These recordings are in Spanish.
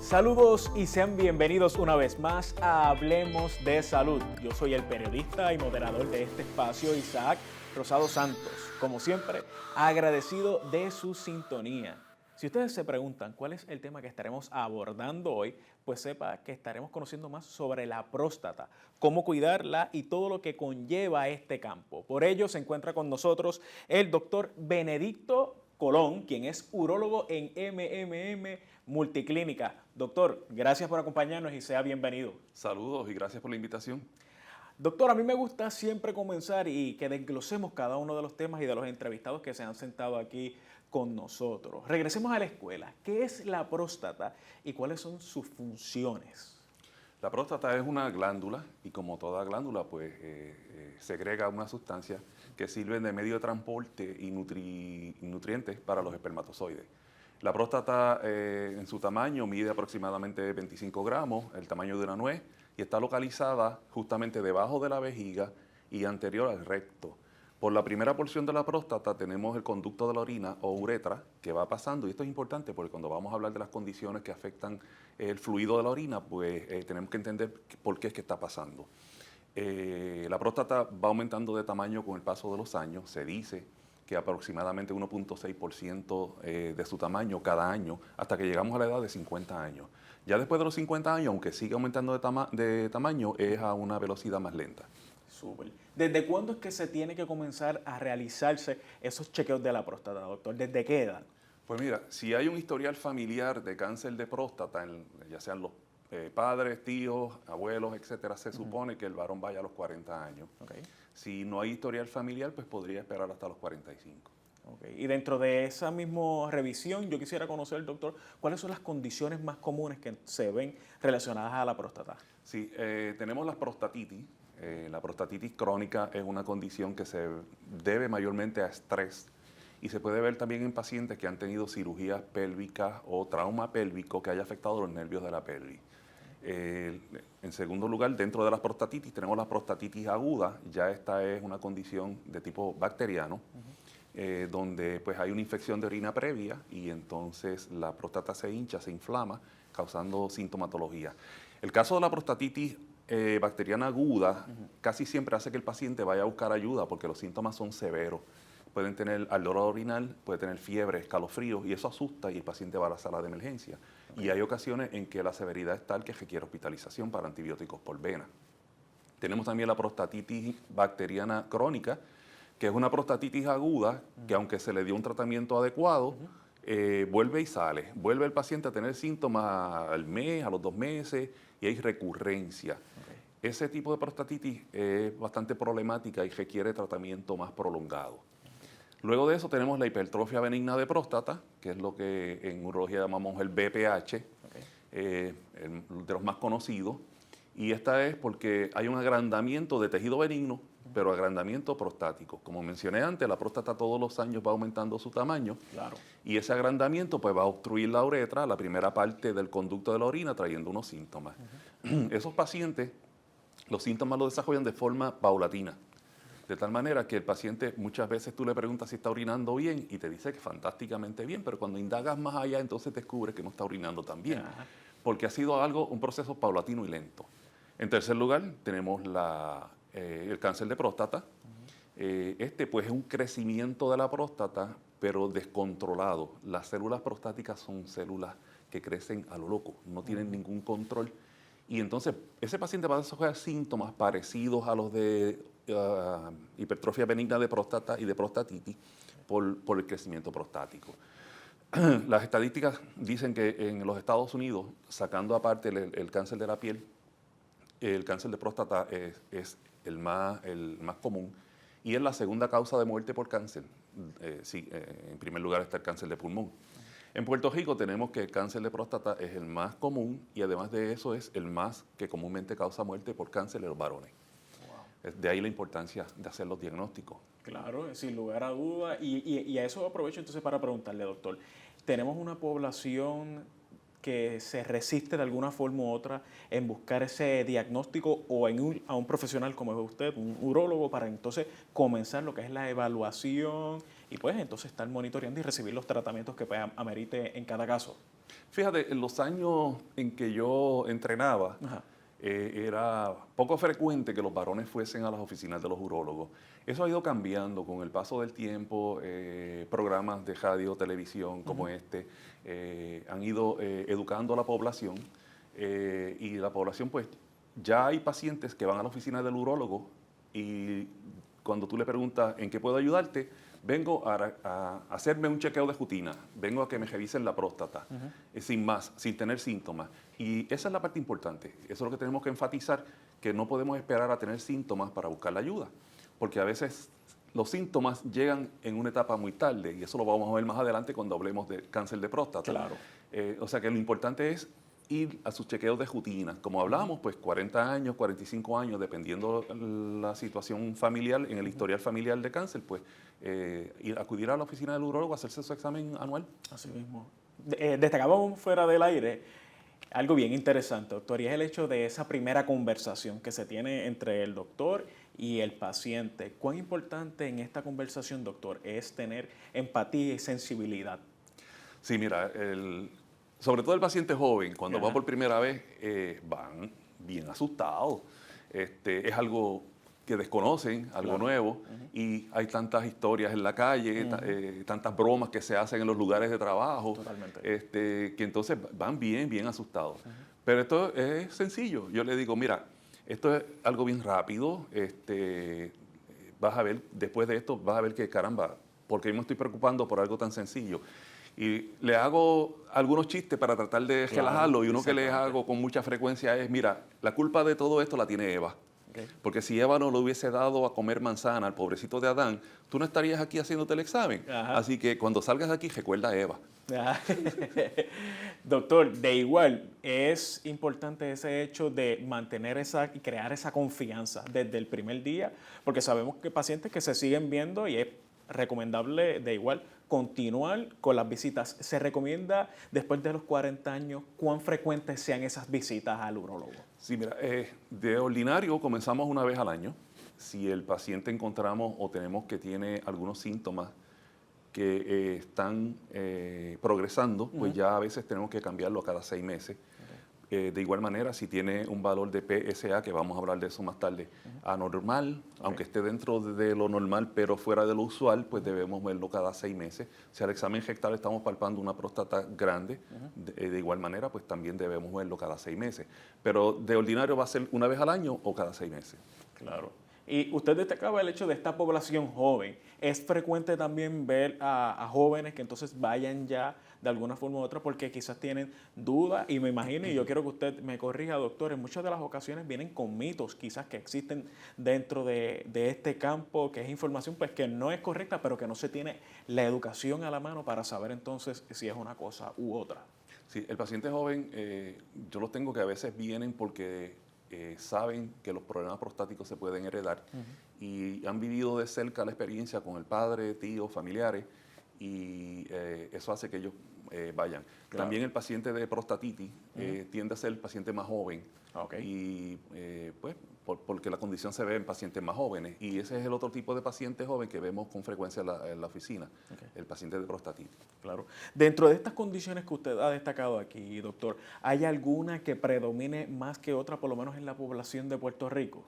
Saludos y sean bienvenidos una vez más a Hablemos de Salud. Yo soy el periodista y moderador de este espacio, Isaac Rosado Santos. Como siempre, agradecido de su sintonía. Si ustedes se preguntan cuál es el tema que estaremos abordando hoy, pues sepa que estaremos conociendo más sobre la próstata, cómo cuidarla y todo lo que conlleva este campo. Por ello se encuentra con nosotros el doctor Benedicto Colón, quien es urólogo en MMM Multiclínica. Doctor, gracias por acompañarnos y sea bienvenido. Saludos y gracias por la invitación. Doctor, a mí me gusta siempre comenzar y que desglosemos cada uno de los temas y de los entrevistados que se han sentado aquí con nosotros. Regresemos a la escuela. ¿Qué es la próstata y cuáles son sus funciones? La próstata es una glándula y como toda glándula pues segrega una sustancia que sirve de medio de transporte y nutrientes para los espermatozoides. La próstata en su tamaño mide aproximadamente 25 gramos, el tamaño de una nuez, y está localizada justamente debajo de la vejiga y anterior al recto. Por la primera porción de la próstata tenemos el conducto de la orina o uretra que va pasando, y esto es importante porque cuando vamos a hablar de las condiciones que afectan el fluido de la orina, pues tenemos que entender por qué es que está pasando. La próstata va aumentando de tamaño con el paso de los años, se dice que aproximadamente 1.6% de su tamaño cada año, hasta que llegamos a la edad de 50 años. Ya después de los 50 años, aunque sigue aumentando de tamaño, es a una velocidad más lenta. Súper. ¿Desde cuándo es que se tiene que comenzar a realizarse esos chequeos de la próstata, doctor? ¿Desde qué edad? Pues mira, si hay un historial familiar de cáncer de próstata, ya sean los padres, tíos, abuelos, etcétera, se supone que el varón vaya a los 40 años. Okay. Si no hay historial familiar, pues podría esperar hasta los 45. Okay. Y dentro de esa misma revisión, yo quisiera conocer, doctor, cuáles son las condiciones más comunes que se ven relacionadas a la próstata. Sí, tenemos las prostatitis. La prostatitis crónica es una condición que se debe mayormente a estrés y se puede ver también en pacientes que han tenido cirugías pélvicas o trauma pélvico que haya afectado los nervios de la pelvis. En segundo lugar, dentro de las prostatitis tenemos la prostatitis aguda. Ya esta es una condición de tipo bacteriano, donde pues hay una infección de orina previa y entonces la próstata se hincha, se inflama, causando sintomatología. El caso de la prostatitis bacteriana aguda casi siempre hace que el paciente vaya a buscar ayuda porque los síntomas son severos. Pueden tener ardor orinal, puede tener fiebre, escalofríos, y eso asusta y el paciente va a la sala de emergencia. Okay. Y hay ocasiones en que la severidad es tal que requiere hospitalización para antibióticos por vena. Tenemos también la prostatitis bacteriana crónica, que es una prostatitis aguda que aunque se le dio un tratamiento adecuado, vuelve y sale. Vuelve el paciente a tener síntomas al mes, a los 2 meses, y hay recurrencia. Okay. Ese tipo de prostatitis es bastante problemática y requiere tratamiento más prolongado. Luego de eso tenemos la hipertrofia benigna de próstata, que es lo que en urología llamamos el BPH, okay. De los más conocidos. Y esta es porque hay un agrandamiento de tejido benigno, pero agrandamiento prostático. Como mencioné antes, la próstata todos los años va aumentando su tamaño. Claro. Y ese agrandamiento pues, va a obstruir la uretra, la primera parte del conducto de la orina, trayendo unos síntomas. Esos pacientes, los síntomas los desarrollan de forma paulatina. De tal manera que el paciente muchas veces tú le preguntas si está orinando bien y te dice que fantásticamente bien, pero cuando indagas más allá entonces descubres que no está orinando tan bien, porque ha sido un proceso paulatino y lento. En tercer lugar tenemos el cáncer de próstata. Este pues es un crecimiento de la próstata, pero descontrolado. Las células prostáticas son células que crecen a lo loco, no tienen ningún control. Y entonces ese paciente va a desarrollar síntomas parecidos a los de hipertrofia benigna de próstata y de prostatitis por el crecimiento prostático. Las estadísticas dicen que en los Estados Unidos, sacando aparte el cáncer de la piel, el cáncer de próstata es el más común y es la segunda causa de muerte por cáncer. En primer lugar está el cáncer de pulmón. En Puerto Rico tenemos que el cáncer de próstata es el más común y además de eso es el más que comúnmente causa muerte por cáncer en los varones. Wow. De ahí la importancia de hacer los diagnósticos. Claro, sin lugar a duda. Y a eso aprovecho entonces para preguntarle, doctor. Tenemos una población que se resiste de alguna forma u otra en buscar ese diagnóstico o a un profesional como es usted, un urólogo, para entonces comenzar lo que es la evaluación y pues entonces estar monitoreando y recibir los tratamientos que pues, amerite en cada caso? Fíjate, en los años en que yo entrenaba, Ajá. era poco frecuente que los varones fuesen a las oficinas de los urólogos. Eso ha ido cambiando con el paso del tiempo. Programas de radio, televisión como este han ido educando a la población y la población, pues, ya hay pacientes que van a la oficina del urólogo y cuando tú le preguntas en qué puedo ayudarte, vengo a hacerme un chequeo de rutina, vengo a que me revisen la próstata, sin más, sin tener síntomas. Y esa es la parte importante, eso es lo que tenemos que enfatizar, que no podemos esperar a tener síntomas para buscar la ayuda, porque a veces los síntomas llegan en una etapa muy tarde, y eso lo vamos a ver más adelante cuando hablemos de cáncer de próstata. Claro. O sea que lo importante es ir a sus chequeos de rutina. Como hablábamos, pues 40 años, 45 años, dependiendo la situación familiar, en el historial familiar de cáncer, pues acudir a la oficina del urólogo a hacerse su examen anual. Así mismo. Destacábamos fuera del aire algo bien interesante, doctor, y es el hecho de esa primera conversación que se tiene entre el doctor y el paciente. ¿Cuán importante en esta conversación, doctor, es tener empatía y sensibilidad? Sí, mira, sobre todo el paciente joven, cuando Ajá. va por primera vez, van bien asustados. Es algo que desconocen, algo Claro. nuevo, y hay tantas historias en la calle, tantas bromas que se hacen en los lugares de trabajo, Totalmente. que entonces van bien asustados. Pero esto es sencillo. Yo le digo, mira, esto es algo bien rápido, vas a ver, después de esto, vas a ver que caramba, porque yo me estoy preocupando por algo tan sencillo. Y le hago algunos chistes para tratar de Claro, relajarlo, y uno que les exactamente. hago con mucha frecuencia es, mira, la culpa de todo esto la tiene Eva. Okay. Porque si Eva no le hubiese dado a comer manzana al pobrecito de Adán, tú no estarías aquí haciéndote el examen. Ajá. Así que cuando salgas de aquí, recuerda a Eva. Ah, doctor, de igual, es importante ese hecho de mantener y crear esa confianza desde el primer día, porque sabemos que pacientes que se siguen viendo y es recomendable de igual continuar con las visitas. ¿Se recomienda después de los 40 años cuán frecuentes sean esas visitas al urólogo? Sí, mira, de ordinario comenzamos una vez al año. Si el paciente encontramos o tenemos que tiene algunos síntomas que están progresando, pues ya a veces tenemos que cambiarlo a cada 6 meses. De igual manera, si tiene un valor de PSA, que vamos a hablar de eso más tarde, anormal, aunque esté dentro de lo normal pero fuera de lo usual, pues debemos verlo cada 6 meses. Si al examen rectal estamos palpando una próstata grande, de igual manera, pues también debemos verlo cada 6 meses. Pero de ordinario va a ser una vez al año o cada 6 meses. Claro. Y usted destacaba el hecho de esta población joven. Es frecuente también ver a jóvenes que entonces vayan ya de alguna forma u otra porque quizás tienen dudas y me imagino, y yo quiero que usted me corrija, doctor, en muchas de las ocasiones vienen con mitos quizás que existen dentro de este campo, que es información pues que no es correcta, pero que no se tiene la educación a la mano para saber entonces si es una cosa u otra. Sí, el paciente joven, yo los tengo que a veces vienen porque saben que los problemas prostáticos se pueden heredar y han vivido de cerca la experiencia con el padre, tíos, familiares, y eso hace que ellos vayan. Claro. También el paciente de prostatitis tiende a ser el paciente más joven, y pues porque la condición se ve en pacientes más jóvenes, y ese es el otro tipo de paciente joven que vemos con frecuencia en la oficina, el paciente de prostatitis. Claro. Dentro de estas condiciones que usted ha destacado aquí, doctor, ¿hay alguna que predomine más que otra, por lo menos en la población de Puerto Rico?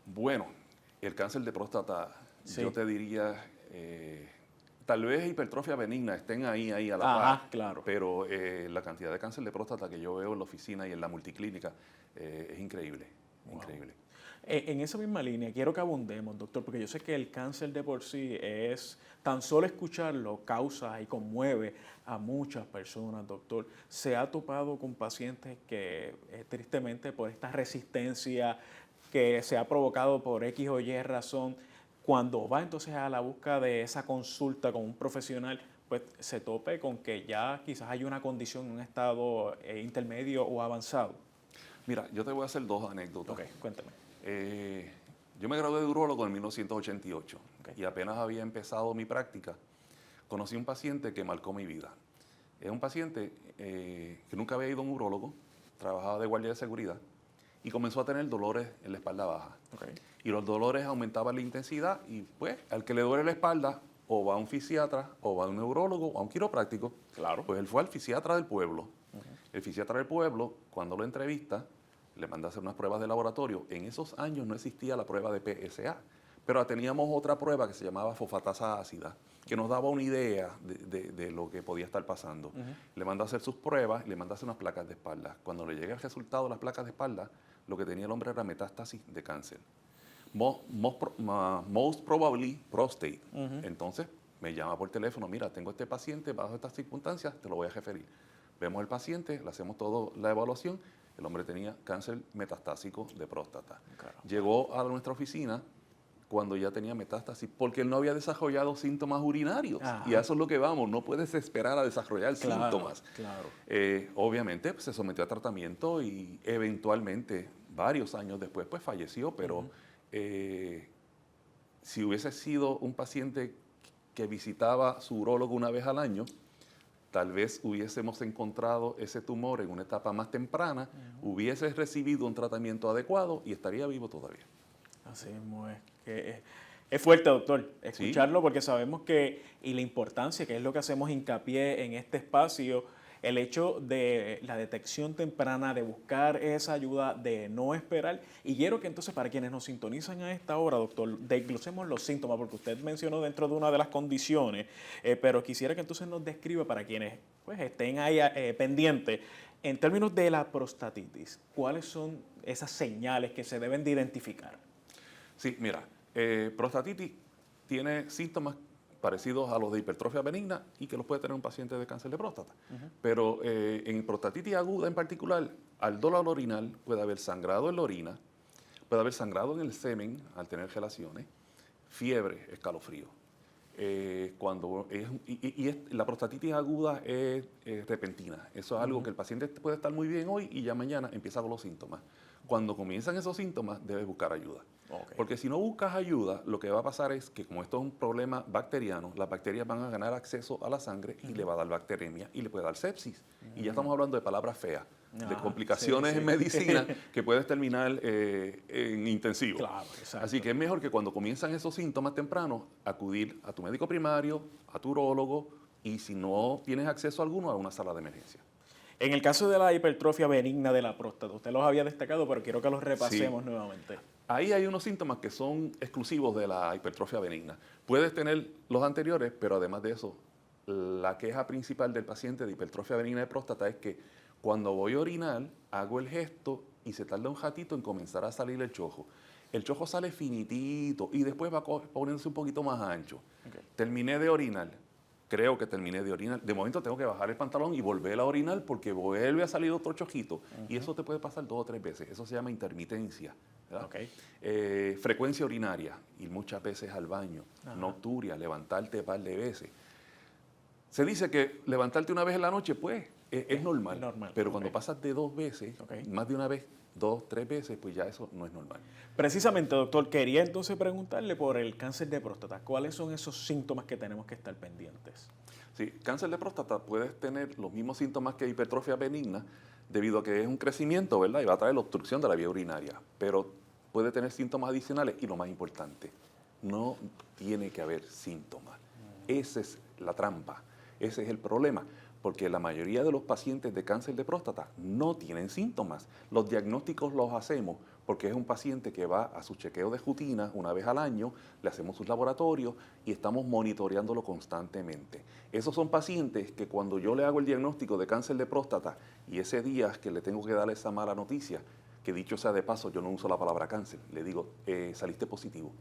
Bueno, el cáncer de próstata, Sí. yo te diría, tal vez hipertrofia benigna estén ahí a la Ajá, par, claro. pero la cantidad de cáncer de próstata que yo veo en la oficina y en la multiclínica es increíble, increíble. En esa misma línea, quiero que abundemos, doctor, porque yo sé que el cáncer de por sí es, tan solo escucharlo causa y conmueve a muchas personas, doctor. Se ha topado con pacientes que tristemente por esta resistencia que se ha provocado por X o Y razón, cuando va entonces a la busca de esa consulta con un profesional, pues se tope con que ya quizás hay una condición en un estado intermedio o avanzado. Mira, yo te voy a hacer 2 anécdotas. Ok, cuéntame. Yo me gradué de urólogo en 1988 Ok. y apenas había empezado mi práctica, conocí un paciente que marcó mi vida. Es un paciente que nunca había ido a un urólogo, trabajaba de guardia de seguridad y comenzó a tener dolores en la espalda baja. Okay. Y los dolores aumentaban la intensidad y pues al que le duele la espalda o va a un fisiatra o va a un neurólogo o a un quiropráctico. Claro. Pues él fue al fisiatra del pueblo. El fisiatra del pueblo, cuando lo entrevista, le manda a hacer unas pruebas de laboratorio. En esos años no existía la prueba de PSA, pero teníamos otra prueba que se llamaba fosfatasa ácida, que nos daba una idea de lo que podía estar pasando. Le manda a hacer sus pruebas y le manda a hacer unas placas de espalda. Cuando le llega el resultado de las placas de espalda, lo que tenía el hombre era metástasis de cáncer. Most probably prostate. Entonces me llama por teléfono, mira, tengo este paciente bajo estas circunstancias, te lo voy a referir. Vemos al paciente, le hacemos toda la evaluación, el hombre tenía cáncer metastásico de próstata. Claro. Llegó a nuestra oficina cuando ya tenía metástasis, porque él no había desarrollado síntomas urinarios. Ajá. Y a eso es lo que vamos, no puedes esperar a desarrollar síntomas. Claro. Obviamente pues, se sometió a tratamiento y eventualmente, varios años después, pues falleció, pero si hubiese sido un paciente que visitaba su urólogo una vez al año, tal vez hubiésemos encontrado ese tumor en una etapa más temprana, hubiese recibido un tratamiento adecuado y estaría vivo todavía. Así mismo es. Es fuerte, doctor, escucharlo, ¿sí? Porque sabemos que, y la importancia, que es lo que hacemos hincapié en este espacio, el hecho de la detección temprana, de buscar esa ayuda, de no esperar. Y quiero que entonces, para quienes nos sintonizan a esta hora, doctor, desglosemos los síntomas, porque usted mencionó dentro de una de las condiciones, pero quisiera que entonces nos describa para quienes pues, estén ahí pendientes, en términos de la prostatitis, ¿cuáles son esas señales que se deben de identificar? Sí, mira, prostatitis tiene síntomas parecidos a los de hipertrofia benigna y que los puede tener un paciente de cáncer de próstata. Pero en prostatitis aguda en particular, al dolor orinal puede haber sangrado en la orina, puede haber sangrado en el semen al tener relaciones, fiebre, escalofrío. La prostatitis aguda es repentina. Eso es algo que el paciente puede estar muy bien hoy y ya mañana empieza con los síntomas. Cuando comienzan esos síntomas, debes buscar ayuda. Okay. Porque si no buscas ayuda, lo que va a pasar es que como esto es un problema bacteriano, las bacterias van a ganar acceso a la sangre y le va a dar bacteremia y le puede dar sepsis. Y ya estamos hablando de palabras feas, de complicaciones en medicina que puedes terminar en intensivo. Claro, así que es mejor que cuando comienzan esos síntomas tempranos, acudir a tu médico primario, a tu urólogo y si no tienes acceso alguno, a una sala de emergencia. En el caso de la hipertrofia benigna de la próstata, usted los había destacado, pero quiero que los repasemos nuevamente. Ahí hay unos síntomas que son exclusivos de la hipertrofia benigna. Puedes tener los anteriores, pero además de eso, la queja principal del paciente de hipertrofia benigna de próstata es que cuando voy a orinar, hago el gesto y se tarda un ratito en comenzar a salir el chojo. El chojo sale finitito y después va poniéndose un poquito más ancho. Okay. Terminé de orinar. Creo que terminé de orinar. De momento tengo que bajar el pantalón y volver a orinar porque vuelve a salir otro chojito. Y eso te puede pasar 2 o 3 veces. Eso se llama intermitencia. Okay. Frecuencia urinaria, ir muchas veces al baño. Nocturia, levantarte un par de veces. Se dice que levantarte una vez en la noche, pues, es normal. Pero cuando pasas de 2 veces, más de una vez, 2, 3 veces, pues ya eso no es normal. Precisamente, doctor, quería entonces preguntarle por el cáncer de próstata. ¿Cuáles son esos síntomas que tenemos que estar pendientes? Sí, cáncer de próstata puedes tener los mismos síntomas que hipertrofia benigna debido a que es un crecimiento, ¿verdad? Y va a traer la obstrucción de la vía urinaria. Pero puede tener síntomas adicionales y lo más importante, no tiene que haber síntomas. Esa es la trampa, ese es el problema. Porque la mayoría de los pacientes de cáncer de próstata no tienen síntomas. Los diagnósticos los hacemos porque es un paciente que va a su chequeo de rutina una vez al año, le hacemos sus laboratorios y estamos monitoreándolo constantemente. Esos son pacientes que cuando yo le hago el diagnóstico de cáncer de próstata y ese día que le tengo que dar esa mala noticia, que dicho sea de paso, yo no uso la palabra cáncer, le digo, saliste positivo.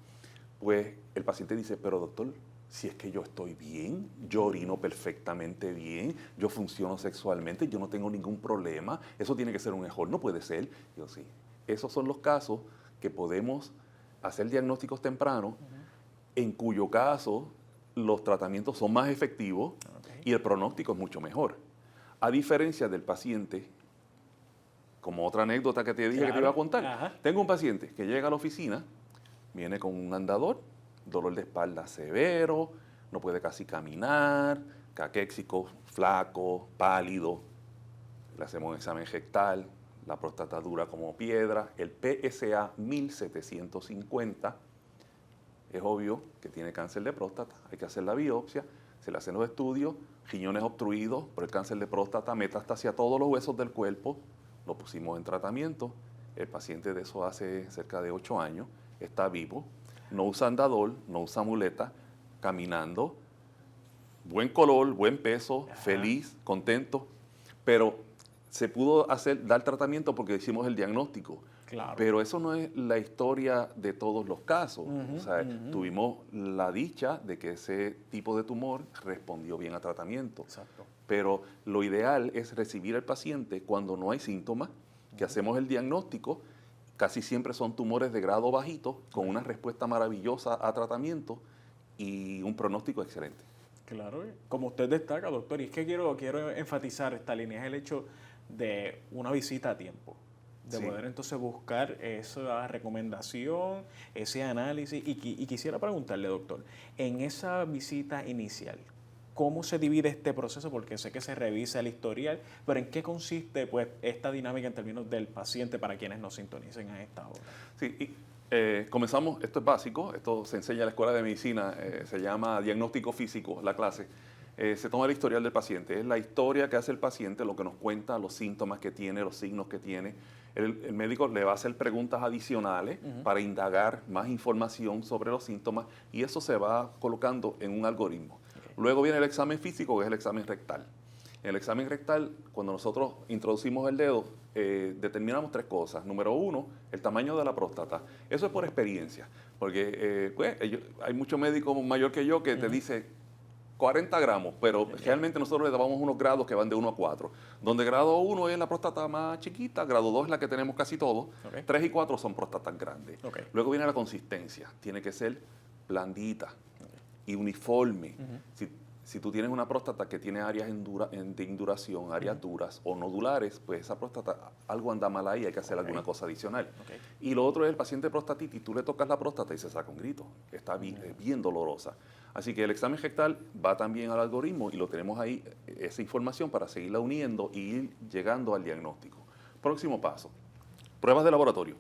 Pues el paciente dice, pero doctor, si es que yo estoy bien, yo orino perfectamente bien, yo funciono sexualmente, yo no tengo ningún problema, eso tiene que ser un error, no puede ser. Yo sí, esos son los casos que podemos hacer diagnósticos tempranos, en cuyo caso los tratamientos son más efectivos y el pronóstico es mucho mejor. A diferencia del paciente, como otra anécdota que te dije que te iba a contar, tengo un paciente que llega a la oficina, viene con un andador, dolor de espalda severo, no puede casi caminar, caquéxico, flaco, pálido. Le hacemos un examen rectal, la próstata dura como piedra, el PSA 1750. Es obvio que tiene cáncer de próstata, hay que hacer la biopsia, se le hacen los estudios, riñones obstruidos por el cáncer de próstata, metástasis a todos los huesos del cuerpo, lo pusimos en tratamiento. El paciente de eso hace cerca de 8 años, está vivo, no usa andador, no usa muleta, caminando, buen color, buen peso, feliz, contento, pero se pudo dar tratamiento porque hicimos el diagnóstico. Claro. Pero eso no es la historia de todos los casos. O sea, tuvimos la dicha de que ese tipo de tumor respondió bien a tratamiento. Exacto. Pero lo ideal es recibir al paciente cuando no hay síntomas, que hacemos el diagnóstico. Casi siempre son tumores de grado bajito, con una respuesta maravillosa a tratamiento y un pronóstico excelente. Claro, como usted destaca, doctor, y es que quiero enfatizar esta línea, es el hecho de una visita a tiempo, de poder entonces buscar esa recomendación, ese análisis. Y quisiera preguntarle, doctor, en esa visita inicial, ¿cómo se divide este proceso? Porque sé que se revisa el historial, pero ¿en qué consiste pues esta dinámica en términos del paciente para quienes nos sintonicen a esta hora? Sí, comenzamos, esto es básico, esto se enseña en la escuela de medicina, se llama diagnóstico físico, la clase. Se toma el historial del paciente, es la historia que hace el paciente, lo que nos cuenta, los síntomas que tiene, los signos que tiene. El médico le va a hacer preguntas adicionales para indagar más información sobre los síntomas y eso se va colocando en un algoritmo. Luego viene el examen físico, que es el examen rectal. En el examen rectal, cuando nosotros introducimos el dedo, determinamos 3 cosas. Número 1, el tamaño de la próstata. Eso es por experiencia, porque hay muchos médicos mayor que yo que te dice 40 gramos, pero realmente nosotros le damos unos grados que van de 1 a 4, donde grado 1 es la próstata más chiquita, grado 2 es la que tenemos casi todos, 3 y 4 son próstatas grandes. Luego viene la consistencia, tiene que ser blandita y uniforme. Si tú tienes una próstata que tiene áreas de induración, áreas duras o nodulares, pues esa próstata, algo anda mal ahí, hay que hacer alguna cosa adicional. Y lo otro es el paciente de prostatitis, tú le tocas la próstata y se saca un grito, está bien dolorosa. Así que el examen rectal va también al algoritmo y lo tenemos ahí, esa información para seguirla uniendo y ir llegando al diagnóstico. Próximo paso, pruebas de laboratorio.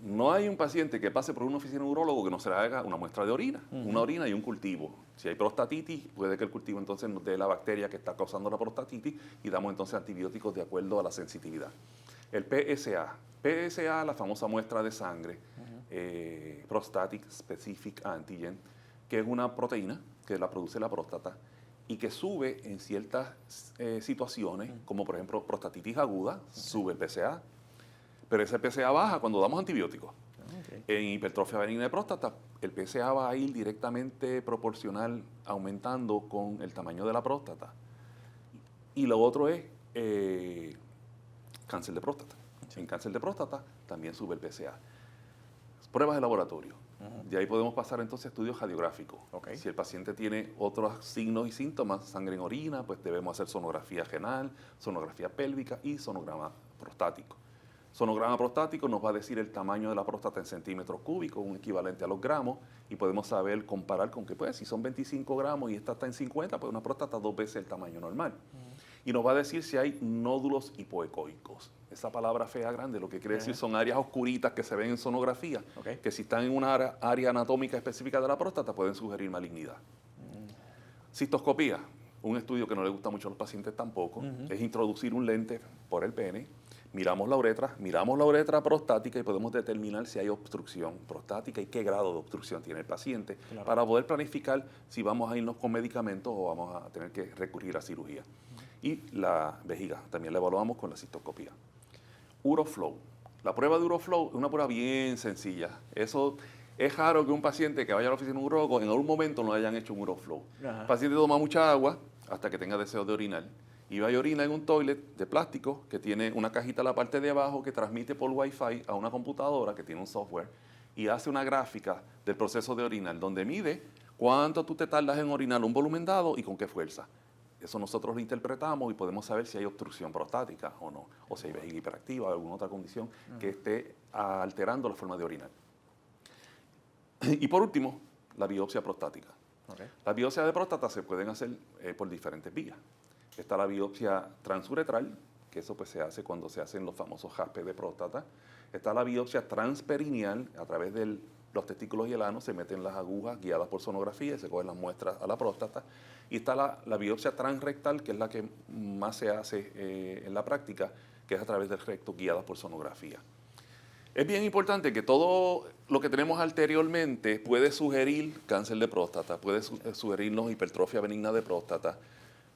No hay un paciente que pase por una oficina de urólogo que no se le haga una muestra de orina, una orina y un cultivo. Si hay prostatitis, puede que el cultivo entonces nos dé la bacteria que está causando la prostatitis y damos entonces antibióticos de acuerdo a la sensibilidad. El PSA. PSA, la famosa muestra de sangre, Prostatic Specific Antigen, que es una proteína que la produce la próstata y que sube en ciertas situaciones, como por ejemplo prostatitis aguda, sube el PSA. Pero ese PSA baja cuando damos antibióticos. En hipertrofia benigna de próstata, el PSA va a ir directamente proporcional, aumentando con el tamaño de la próstata. Y lo otro es cáncer de próstata. En cáncer de próstata también sube el PSA. Pruebas de laboratorio. De ahí podemos pasar entonces a estudios radiográficos. Si el paciente tiene otros signos y síntomas, sangre en orina, pues debemos hacer sonografía renal, sonografía pélvica y sonograma prostático. Sonograma prostático nos va a decir el tamaño de la próstata en centímetros cúbicos, un equivalente a los gramos, y podemos saber, comparar con que pues, si son 25 gramos y esta está en 50, pues una próstata 2 veces el tamaño normal. Y nos va a decir si hay nódulos hipoecoicos. Esa palabra fea grande lo que quiere decir son áreas oscuritas que se ven en sonografía, que si están en una área anatómica específica de la próstata pueden sugerir malignidad. Cistoscopía, un estudio que no le gusta mucho a los pacientes tampoco, es introducir un lente por el pene. Miramos la uretra prostática y podemos determinar si hay obstrucción prostática y qué grado de obstrucción tiene el paciente para poder planificar si vamos a irnos con medicamentos o vamos a tener que recurrir a cirugía. Y la vejiga, también la evaluamos con la cistoscopía. Uroflow. La prueba de Uroflow es una prueba bien sencilla. Eso es raro que un paciente que vaya a la oficina de un urólogo en algún momento no hayan hecho un Uroflow. El paciente toma mucha agua hasta que tenga deseo de orinar. Y va y orina en un toilet de plástico que tiene una cajita a la parte de abajo que transmite por Wi-Fi a una computadora que tiene un software y hace una gráfica del proceso de orinar donde mide cuánto tú te tardas en orinar un volumen dado y con qué fuerza. Eso nosotros lo interpretamos y podemos saber si hay obstrucción prostática o no, o si hay vejiga hiperactiva o alguna otra condición que esté alterando la forma de orinar. Y por último, la biopsia prostática. Okay. Las biopsias de próstata se pueden hacer por diferentes vías. Está la biopsia transuretral, que eso pues se hace cuando se hacen los famosos jaspes de próstata. Está la biopsia transperineal, a través de los testículos y el ano se meten las agujas guiadas por sonografía y se cogen las muestras a la próstata. Y está la biopsia transrectal, que es la que más se hace en la práctica, que es a través del recto guiada por sonografía. Es bien importante que todo lo que tenemos anteriormente puede sugerir cáncer de próstata, puede sugerirnos hipertrofia benigna de próstata,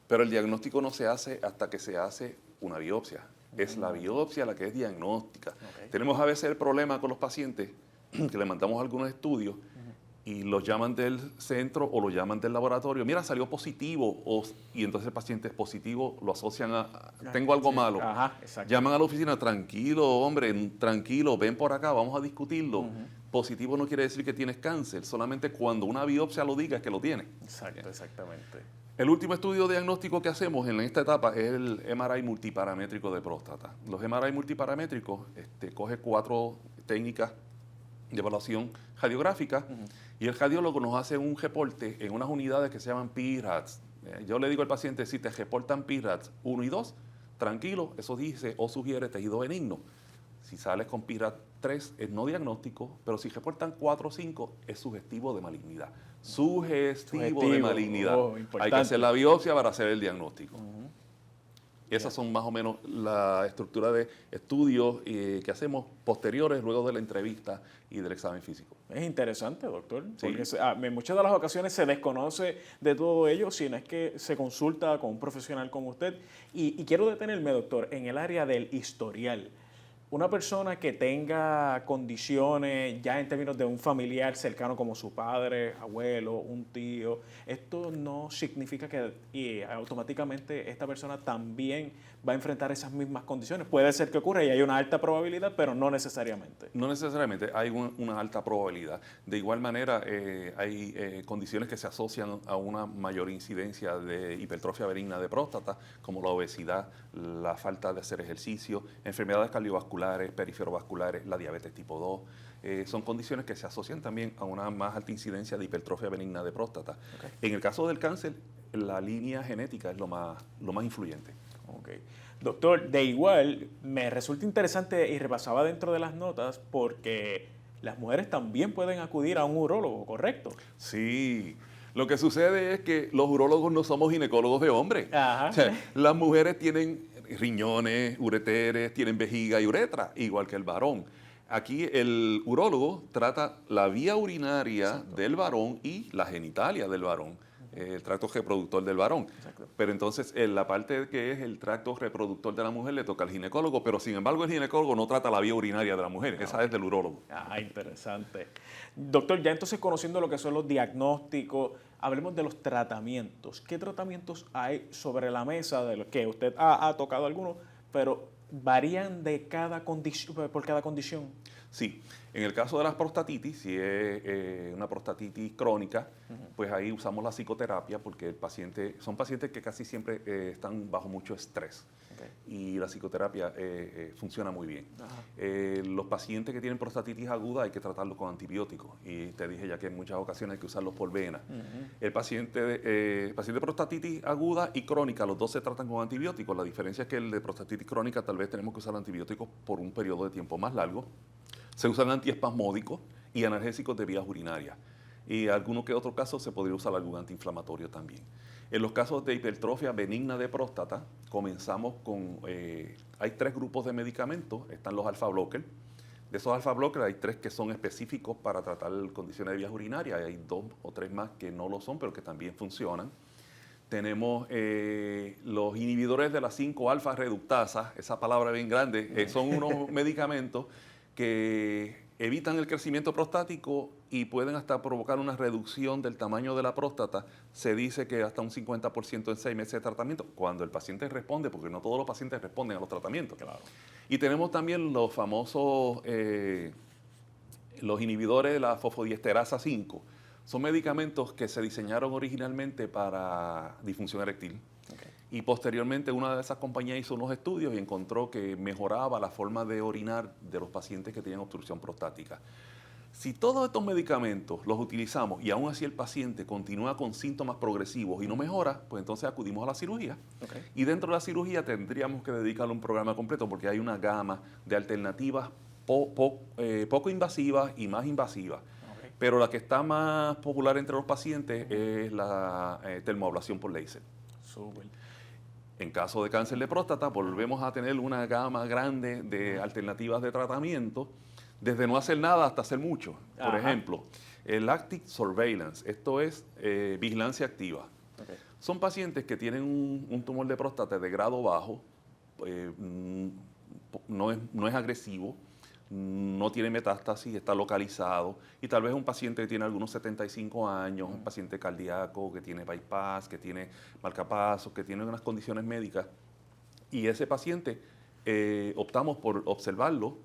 pero el diagnóstico no se hace hasta que se hace una biopsia. Es la biopsia la que es diagnóstica. Okay. Tenemos a veces el problema con los pacientes que le mandamos algunos estudios y los llaman del centro o los llaman del laboratorio. Mira, salió positivo. Y entonces el paciente es positivo, lo asocian a, tengo algo malo. Ajá, llaman a la oficina, tranquilo, hombre, tranquilo, ven por acá, vamos a discutirlo. Positivo no quiere decir que tienes cáncer, solamente cuando una biopsia lo diga es que lo tiene. Exacto, exactamente. El último estudio diagnóstico que hacemos en esta etapa es el MRI multiparamétrico de próstata. Los MRI multiparamétricos coge 4 técnicas de evaluación radiográfica y el radiólogo nos hace un reporte en unas unidades que se llaman PIRADS. Yo le digo al paciente, si te reportan PIRADS 1 y 2, tranquilo, eso dice o sugiere tejido benigno. Si sales con PIRADS 3 es no diagnóstico, pero si reportan 4 o 5 es sugestivo de malignidad. Sugestivo de malignidad. Hay que hacer la biopsia para hacer el diagnóstico. Esas son más o menos la estructura de estudios que hacemos posteriores luego de la entrevista y del examen físico. Es interesante, doctor, sí. Porque en muchas de las ocasiones se desconoce de todo ello, si no es que se consulta con un profesional como usted. Y quiero detenerme, doctor, en el área del historial. Una persona que tenga condiciones ya en términos de un familiar cercano como su padre, abuelo, un tío, esto no significa que automáticamente esta persona también va a enfrentar esas mismas condiciones. Puede ser que ocurra y hay una alta probabilidad, pero no necesariamente. No necesariamente, hay una alta probabilidad. De igual manera, hay condiciones que se asocian a una mayor incidencia de hipertrofia benigna de próstata, como la obesidad, la falta de hacer ejercicio, enfermedades cardiovasculares, periferovasculares, la diabetes tipo 2. Son condiciones que se asocian también a una más alta incidencia de hipertrofia benigna de próstata. Okay. En el caso del cáncer, la línea genética es lo más influyente. Okay. Doctor, de igual, me resulta interesante y repasaba dentro de las notas porque las mujeres también pueden acudir a un urólogo, ¿correcto? Sí. Lo que sucede es que los urólogos no somos ginecólogos de hombres. Ajá. O sea, las mujeres tienen riñones, ureteres, tienen vejiga y uretra, igual que el varón. Aquí el urólogo trata la vía urinaria del varón y la genitalia del varón, el tracto reproductor del varón. Exacto. Pero entonces la parte que es el tracto reproductor de la mujer le toca al ginecólogo, pero sin embargo el ginecólogo no trata la vía urinaria de la mujer, esa es del urólogo. Ah, interesante. Doctor, ya entonces conociendo lo que son los diagnósticos, hablemos de los tratamientos. ¿Qué tratamientos hay sobre la mesa de los que usted ha tocado algunos, pero varían de cada condición, por cada condición? Sí, en el caso de las prostatitis, si es una prostatitis crónica, pues ahí usamos la psicoterapia porque son pacientes que casi siempre están bajo mucho estrés. Okay. Y la psicoterapia funciona muy bien. Los pacientes que tienen prostatitis aguda hay que tratarlos con antibióticos. Y te dije ya que en muchas ocasiones hay que usarlos por vena. El paciente de prostatitis aguda y crónica, los dos se tratan con antibióticos. La diferencia es que el de prostatitis crónica tal vez tenemos que usar antibióticos por un periodo de tiempo más largo. Se usan antiespasmódicos y analgésicos de vías urinarias. Y en algunos que otros casos se podría usar algún antiinflamatorio también. En los casos de hipertrofia benigna de próstata, comenzamos con... hay 3 grupos de medicamentos. Están los alfa blockers. De esos alfa blockers hay 3 que son específicos para tratar condiciones de vías urinarias. Hay 2 o 3 más que no lo son, pero que también funcionan. Tenemos los inhibidores de la 5-alfa reductasa. Esa palabra bien grande. Son unos medicamentos que evitan el crecimiento prostático y pueden hasta provocar una reducción del tamaño de la próstata. Se dice que hasta un 50% en 6 meses de tratamiento, cuando el paciente responde, porque no todos los pacientes responden a los tratamientos. Claro. Y tenemos también los famosos, los inhibidores de la fosfodiesterasa 5. Son medicamentos que se diseñaron originalmente para disfunción eréctil. Okay. Y posteriormente una de esas compañías hizo unos estudios y encontró que mejoraba la forma de orinar de los pacientes que tenían obstrucción prostática. Si todos estos medicamentos los utilizamos y aún así el paciente continúa con síntomas progresivos y no mejora, pues entonces acudimos a la cirugía. Okay. Y dentro de la cirugía tendríamos que dedicarle un programa completo porque hay una gama de alternativas poco invasivas y más invasivas. Okay. Pero la que está más popular entre los pacientes es la termoablación por láser. Súper. En caso de cáncer de próstata, volvemos a tener una gama grande de alternativas de tratamiento, desde no hacer nada hasta hacer mucho. Por ejemplo, el Active Surveillance, esto es vigilancia activa. Okay. Son pacientes que tienen un tumor de próstata de grado bajo, no es agresivo, no tiene metástasis, está localizado, y tal vez un paciente que tiene algunos 75 años, un paciente cardíaco, que tiene bypass, que tiene marcapasos, que tiene unas condiciones médicas, y ese paciente optamos por observarlo,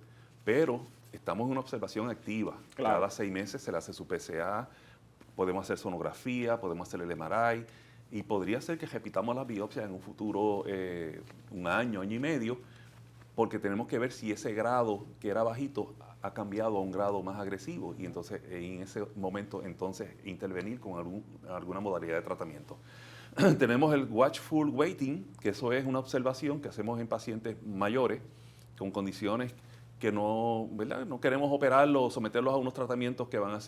pero estamos en una observación activa. Claro. Cada 6 meses se le hace su PSA, podemos hacer sonografía, podemos hacer el MRI, y podría ser que repitamos las biopsias en un futuro, un año y medio, porque tenemos que ver si ese grado que era bajito ha cambiado a un grado más agresivo y entonces en ese momento entonces intervenir con alguna modalidad de tratamiento. Tenemos el Watchful Waiting, que eso es una observación que hacemos en pacientes mayores con condiciones que no, ¿verdad? No queremos operarlos o someterlos a unos tratamientos que van a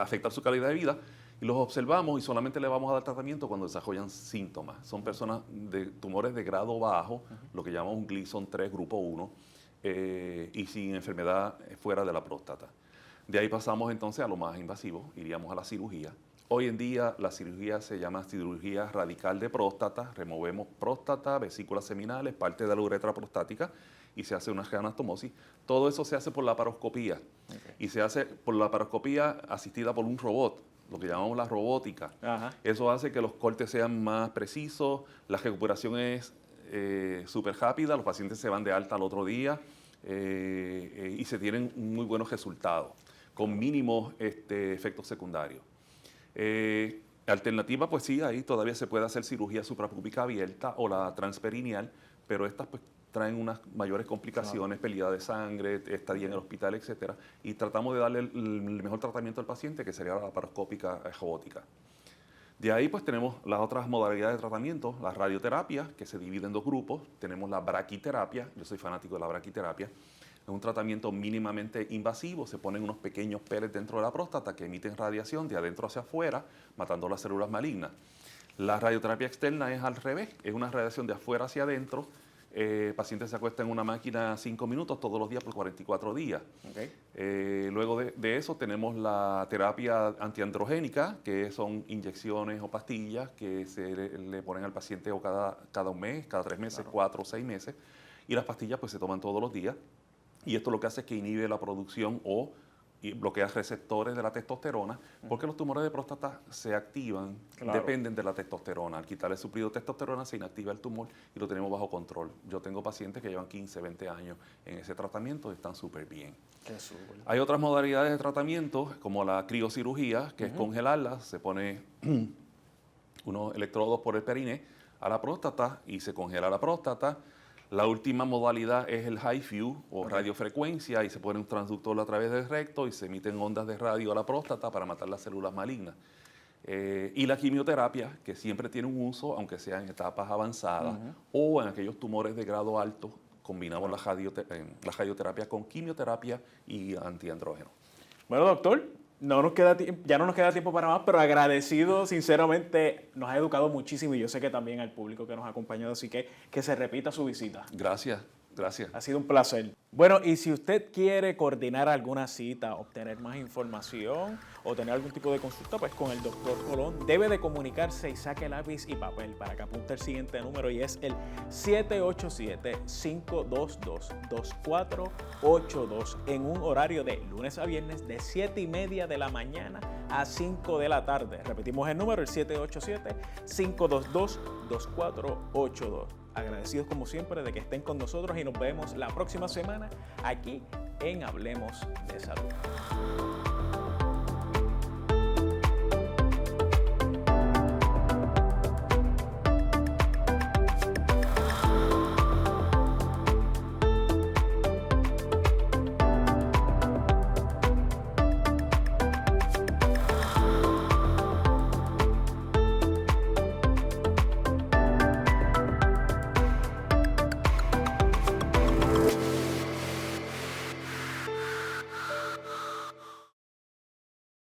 afectar su calidad de vida. Y los observamos y solamente le vamos a dar tratamiento cuando desarrollan síntomas. Son personas de tumores de grado bajo, lo que llamamos un Gleason 3, grupo 1, y sin enfermedad fuera de la próstata. De ahí pasamos entonces a lo más invasivo, iríamos a la cirugía. Hoy en día la cirugía se llama cirugía radical de próstata, removemos próstata, vesículas seminales, parte de la uretra prostática y se hace una anastomosis. Todo eso se hace por laparoscopía y se hace por laparoscopía asistida por un robot, lo que llamamos la robótica. Ajá. Eso hace que los cortes sean más precisos, la recuperación es súper rápida, los pacientes se van de alta al otro día y se tienen muy buenos resultados, con mínimos efectos secundarios. Alternativa, pues sí, ahí todavía se puede hacer cirugía suprapúbica abierta o la transperineal, pero estas pues traen unas mayores complicaciones, pérdida de sangre, estadía en el hospital, etcétera, y tratamos de darle el mejor tratamiento al paciente, que sería la laparoscópica robótica. De ahí pues tenemos las otras modalidades de tratamiento, la radioterapia, que se divide en 2 grupos, tenemos la braquiterapia, yo soy fanático de la braquiterapia, es un tratamiento mínimamente invasivo, se ponen unos pequeños pellets dentro de la próstata que emiten radiación de adentro hacia afuera, matando las células malignas. La radioterapia externa es al revés, es una radiación de afuera hacia adentro. El paciente se acuesta en una máquina 5 minutos todos los días por 44 días. Okay. Luego de eso tenemos la terapia antiandrogénica, que son inyecciones o pastillas que se le ponen al paciente o cada un mes, cada 3 meses, claro, 4 o 6 meses. Y las pastillas pues se toman todos los días. Y esto lo que hace es que inhibe la producción y bloquea receptores de la testosterona, porque los tumores de próstata se activan, claro, dependen de la testosterona. Al quitar el suplido de testosterona se inactiva el tumor y lo tenemos bajo control. Yo tengo pacientes que llevan 15, 20 años en ese tratamiento y están súper bien. Qué súper. Hay otras modalidades de tratamiento, como la criocirugía, que es congelarla, se pone unos electrodos por el periné a la próstata y se congela la próstata. La última modalidad es el HIFU o radiofrecuencia y se pone un transductor a través del recto y se emiten ondas de radio a la próstata para matar las células malignas. Y la quimioterapia, que siempre tiene un uso, aunque sea en etapas avanzadas o en aquellos tumores de grado alto, combinamos la radioterapia con quimioterapia y antiandrógeno. Bueno, doctor, ya no nos queda tiempo para más, pero agradecido, sinceramente, nos ha educado muchísimo y yo sé que también al público que nos ha acompañado, así que se repita su visita. Gracias, gracias. Ha sido un placer. Bueno, y si usted quiere coordinar alguna cita, obtener más información o tener algún tipo de consulta, pues con el doctor Colón debe de comunicarse y saque lápiz y papel para que apunte el siguiente número y es el 787-522-2482 en un horario de lunes a viernes de 7:30 de la mañana a 5 de la tarde. Repetimos el número, el 787-522-2482. Agradecidos como siempre de que estén con nosotros y nos vemos la próxima semana aquí en Hablemos de Salud.